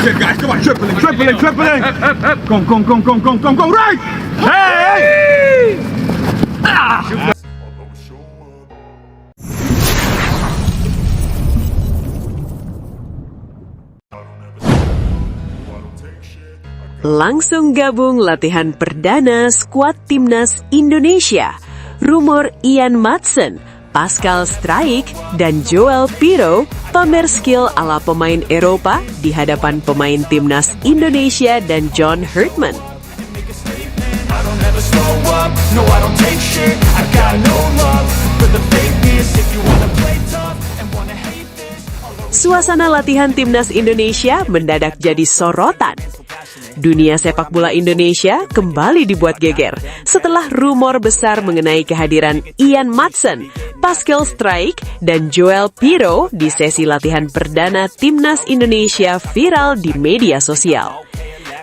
That's it, guys. Come on, tripling. Go, right! Hey! Langsung gabung latihan perdana skuad timnas Indonesia. Rumor Ian Maatsen, Pascal Struijk, dan Joel Piroe pamer skill ala pemain Eropa di hadapan pemain timnas Indonesia dan John Herdman. Suasana latihan timnas Indonesia mendadak jadi sorotan. Dunia sepak bola Indonesia kembali dibuat geger setelah rumor besar mengenai kehadiran Ian Maatsen, Pascal Struijk, dan Joel Piroe di sesi latihan perdana timnas Indonesia viral di media sosial.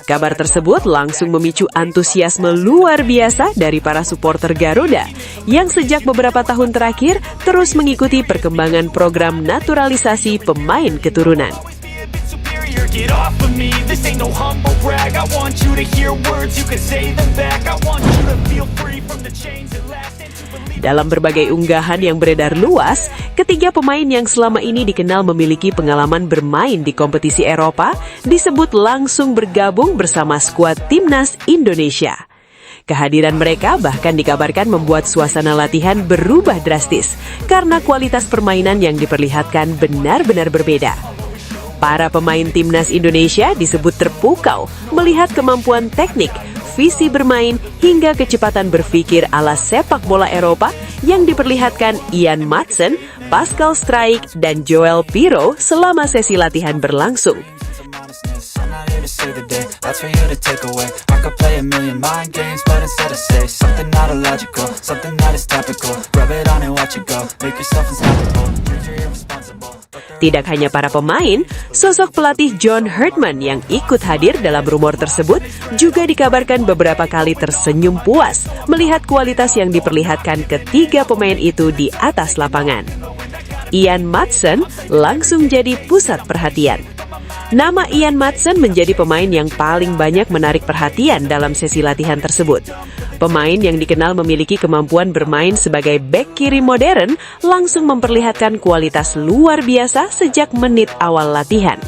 Kabar tersebut langsung memicu antusiasme luar biasa dari para supporter Garuda yang sejak beberapa tahun terakhir terus mengikuti perkembangan program naturalisasi pemain keturunan. Get off of me, this ain't no humble brag. I want you to hear words, you can say them back. I want you to feel free from the chains that last. Dalam berbagai unggahan yang beredar luas, ketiga pemain yang selama ini dikenal memiliki pengalaman bermain di kompetisi Eropa disebut langsung bergabung bersama skuad timnas Indonesia. Kehadiran mereka bahkan dikabarkan membuat suasana latihan berubah drastis karena kualitas permainan yang diperlihatkan benar-benar berbeda. Para pemain timnas Indonesia disebut terpukau melihat kemampuan teknik, visi bermain, hingga kecepatan berpikir ala sepak bola Eropa yang diperlihatkan Ian Maatsen, Pascal Struijk, dan Joel Piroe selama sesi latihan berlangsung. Tidak hanya para pemain, sosok pelatih John Herdman yang ikut hadir dalam rumor tersebut juga dikabarkan beberapa kali tersenyum puas melihat kualitas yang diperlihatkan ketiga pemain itu di atas lapangan. Ian Maatsen langsung jadi pusat perhatian. Nama Ian Maatsen menjadi pemain yang paling banyak menarik perhatian dalam sesi latihan tersebut. Pemain yang dikenal memiliki kemampuan bermain sebagai bek kiri modern langsung memperlihatkan kualitas luar biasa sejak menit awal latihan.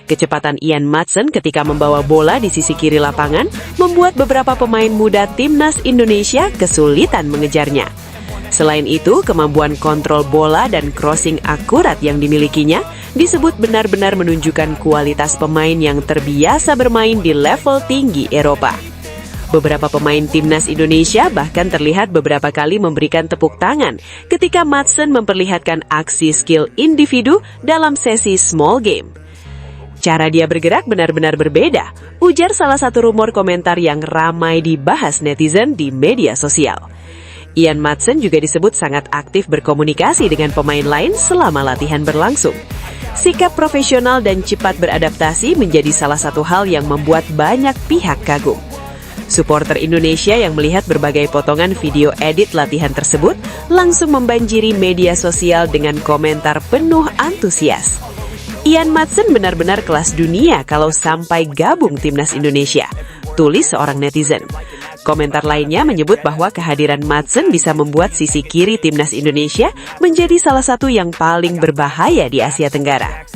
Kecepatan Ian Maatsen ketika membawa bola di sisi kiri lapangan membuat beberapa pemain muda timnas Indonesia kesulitan mengejarnya. Selain itu, kemampuan kontrol bola dan crossing akurat yang dimilikinya disebut benar-benar menunjukkan kualitas pemain yang terbiasa bermain di level tinggi Eropa. Beberapa pemain timnas Indonesia bahkan terlihat beberapa kali memberikan tepuk tangan ketika Maatsen memperlihatkan aksi skill individu dalam sesi small game. Cara dia bergerak benar-benar berbeda, ujar salah satu rumor komentar yang ramai dibahas netizen di media sosial. Ian Maatsen juga disebut sangat aktif berkomunikasi dengan pemain lain selama latihan berlangsung. Sikap profesional dan cepat beradaptasi menjadi salah satu hal yang membuat banyak pihak kagum. Supporter Indonesia yang melihat berbagai potongan video edit latihan tersebut langsung membanjiri media sosial dengan komentar penuh antusias. Ian Maatsen benar-benar kelas dunia kalau sampai gabung timnas Indonesia, tulis seorang netizen. Komentar lainnya menyebut bahwa kehadiran Maatsen bisa membuat sisi kiri timnas Indonesia menjadi salah satu yang paling berbahaya di Asia Tenggara.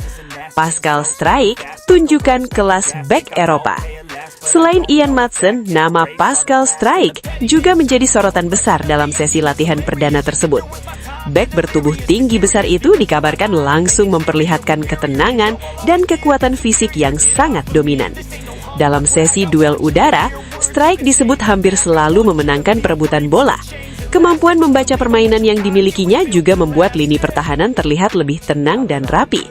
Pascal Struijk tunjukkan kelas bek Eropa. Selain Ian Maatsen, nama Pascal Struijk juga menjadi sorotan besar dalam sesi latihan perdana tersebut. Bek bertubuh tinggi besar itu dikabarkan langsung memperlihatkan ketenangan dan kekuatan fisik yang sangat dominan. Dalam sesi duel udara, Struijk disebut hampir selalu memenangkan perebutan bola. Kemampuan membaca permainan yang dimilikinya juga membuat lini pertahanan terlihat lebih tenang dan rapi.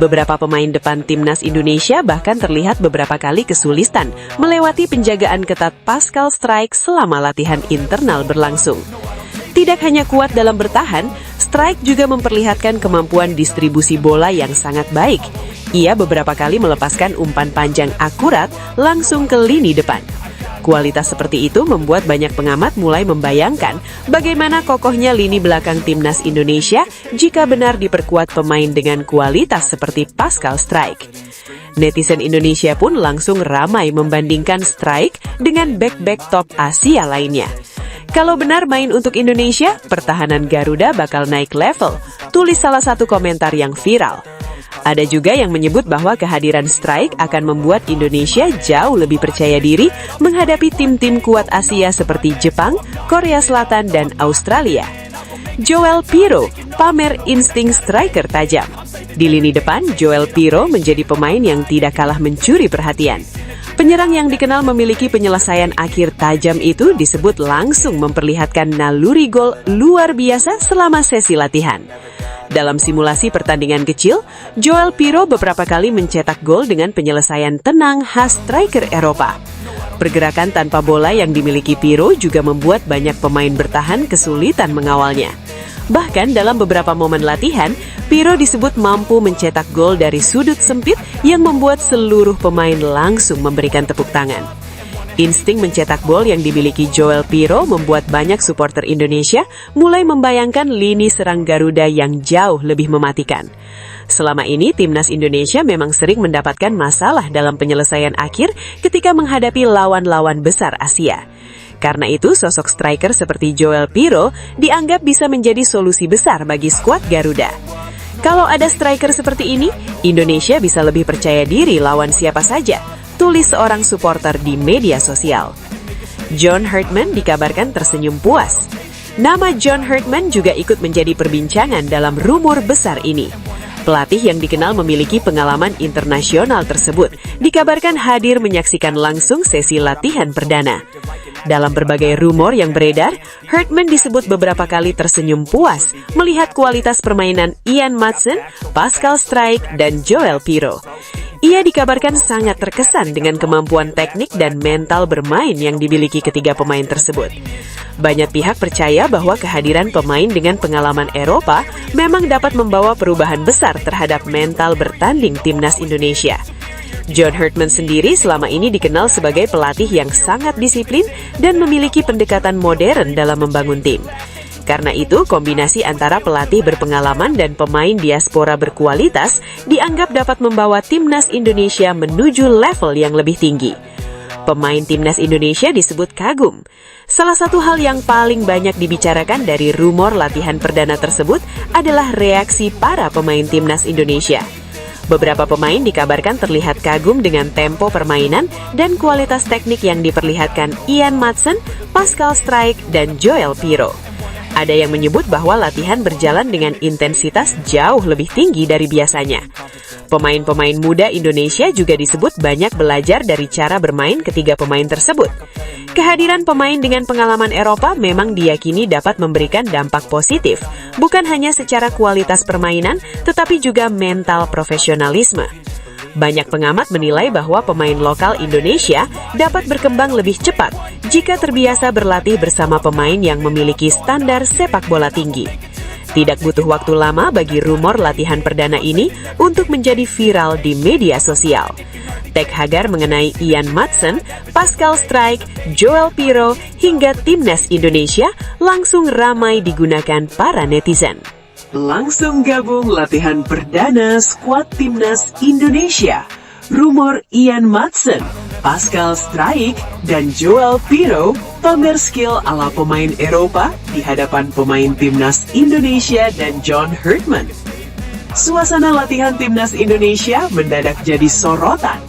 Beberapa pemain depan timnas Indonesia bahkan terlihat beberapa kali kesulitan melewati penjagaan ketat Pascal Struijk selama latihan internal berlangsung. Tidak hanya kuat dalam bertahan, Struijk juga memperlihatkan kemampuan distribusi bola yang sangat baik. Ia beberapa kali melepaskan umpan panjang akurat langsung ke lini depan. Kualitas seperti itu membuat banyak pengamat mulai membayangkan bagaimana kokohnya lini belakang timnas Indonesia jika benar diperkuat pemain dengan kualitas seperti Pascal Struijk. Netizen Indonesia pun langsung ramai membandingkan Strike dengan bek-bek top Asia lainnya. Kalau benar main untuk Indonesia, pertahanan Garuda bakal naik level, tulis salah satu komentar yang viral. Ada juga yang menyebut bahwa kehadiran Strike akan membuat Indonesia jauh lebih percaya diri menghadapi tim-tim kuat Asia seperti Jepang, Korea Selatan, dan Australia. Joel Pirro pamer insting striker tajam. Di lini depan, Joel Pirro menjadi pemain yang tidak kalah mencuri perhatian. Penyerang yang dikenal memiliki penyelesaian akhir tajam itu disebut langsung memperlihatkan naluri gol luar biasa selama sesi latihan. Dalam simulasi pertandingan kecil, Joel Pirro beberapa kali mencetak gol dengan penyelesaian tenang khas striker Eropa. Pergerakan tanpa bola yang dimiliki Pirro juga membuat banyak pemain bertahan kesulitan mengawalnya. Bahkan dalam beberapa momen latihan, Pirro disebut mampu mencetak gol dari sudut sempit yang membuat seluruh pemain langsung memberikan tepuk tangan. Insting mencetak gol yang dimiliki Joel Pirro membuat banyak supporter Indonesia mulai membayangkan lini serang Garuda yang jauh lebih mematikan. Selama ini, timnas Indonesia memang sering mendapatkan masalah dalam penyelesaian akhir ketika menghadapi lawan-lawan besar Asia. Karena itu, sosok striker seperti Joel Pirro dianggap bisa menjadi solusi besar bagi skuad Garuda. Kalau ada striker seperti ini, Indonesia bisa lebih percaya diri lawan siapa saja, tulis seorang supporter di media sosial. John Herdman dikabarkan tersenyum puas. Nama John Herdman juga ikut menjadi perbincangan dalam rumor besar ini. Pelatih yang dikenal memiliki pengalaman internasional tersebut dikabarkan hadir menyaksikan langsung sesi latihan perdana. Dalam berbagai rumor yang beredar, Herdman disebut beberapa kali tersenyum puas melihat kualitas permainan Ian Maatsen, Pascal Strijk, dan Joel Pirro. Ia dikabarkan sangat terkesan dengan kemampuan teknik dan mental bermain yang dimiliki ketiga pemain tersebut. Banyak pihak percaya bahwa kehadiran pemain dengan pengalaman Eropa memang dapat membawa perubahan besar terhadap mental bertanding timnas Indonesia. John Herdman sendiri selama ini dikenal sebagai pelatih yang sangat disiplin dan memiliki pendekatan modern dalam membangun tim. Karena itu, kombinasi antara pelatih berpengalaman dan pemain diaspora berkualitas dianggap dapat membawa timnas Indonesia menuju level yang lebih tinggi. Pemain timnas Indonesia disebut kagum. Salah satu hal yang paling banyak dibicarakan dari rumor latihan perdana tersebut adalah reaksi para pemain timnas Indonesia. Beberapa pemain dikabarkan terlihat kagum dengan tempo permainan dan kualitas teknik yang diperlihatkan Ian Maatsen, Pascal Strijk, dan Joel Pirro. Ada yang menyebut bahwa latihan berjalan dengan intensitas jauh lebih tinggi dari biasanya. Pemain-pemain muda Indonesia juga disebut banyak belajar dari cara bermain ketiga pemain tersebut. Kehadiran pemain dengan pengalaman Eropa memang diyakini dapat memberikan dampak positif, bukan hanya secara kualitas permainan, tetapi juga mental profesionalisme. Banyak pengamat menilai bahwa pemain lokal Indonesia dapat berkembang lebih cepat jika terbiasa berlatih bersama pemain yang memiliki standar sepak bola tinggi. Tidak butuh waktu lama bagi rumor latihan perdana ini untuk menjadi viral di media sosial. Tag Hagar mengenai Ian Maatsen, Pascal Strijk, Joel Pirro, hingga timnas Indonesia langsung ramai digunakan para netizen. Langsung gabung latihan perdana skuad timnas Indonesia. Rumor Ian Maatsen, Pascal Strijk, dan Joel Pirro pamer skill ala pemain Eropa di hadapan pemain timnas Indonesia dan John Herdman. Suasana latihan timnas Indonesia mendadak jadi sorotan.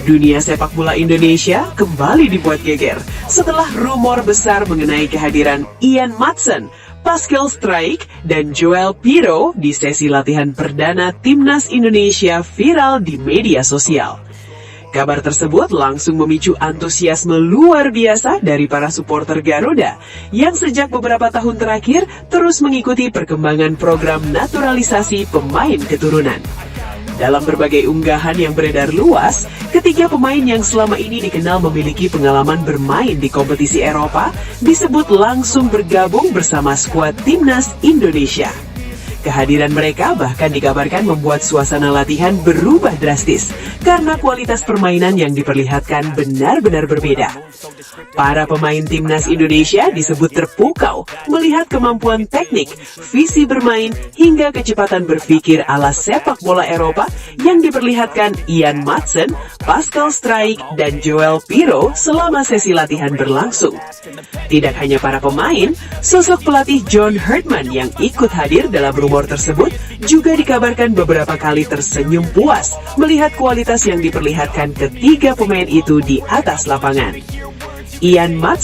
Dunia sepak bola Indonesia kembali dibuat geger setelah rumor besar mengenai kehadiran Ian Maatsen, Pascal Strijk, dan Joel Pirro di sesi latihan perdana timnas Indonesia viral di media sosial. Kabar tersebut langsung memicu antusiasme luar biasa dari para supporter Garuda yang sejak beberapa tahun terakhir terus mengikuti perkembangan program naturalisasi pemain keturunan. Dalam berbagai unggahan yang beredar luas, ketiga pemain yang selama ini dikenal memiliki pengalaman bermain di kompetisi Eropa disebut langsung bergabung bersama skuad timnas Indonesia. Kehadiran mereka bahkan dikabarkan membuat suasana latihan berubah drastis karena kualitas permainan yang diperlihatkan benar-benar berbeda. Para pemain timnas Indonesia disebut terpukau melihat kemampuan teknik, visi bermain, hingga kecepatan berpikir ala sepak bola Eropa yang diperlihatkan Ian Maatsen, Pascal Struijk, dan Joel Pirou selama sesi latihan berlangsung. Tidak hanya para pemain, sosok pelatih John Herdman yang ikut hadir dalam rumor tersebut juga dikabarkan beberapa kali tersenyum puas melihat kualitas yang diperlihatkan ketiga pemain itu di atas lapangan. Ian Maatsen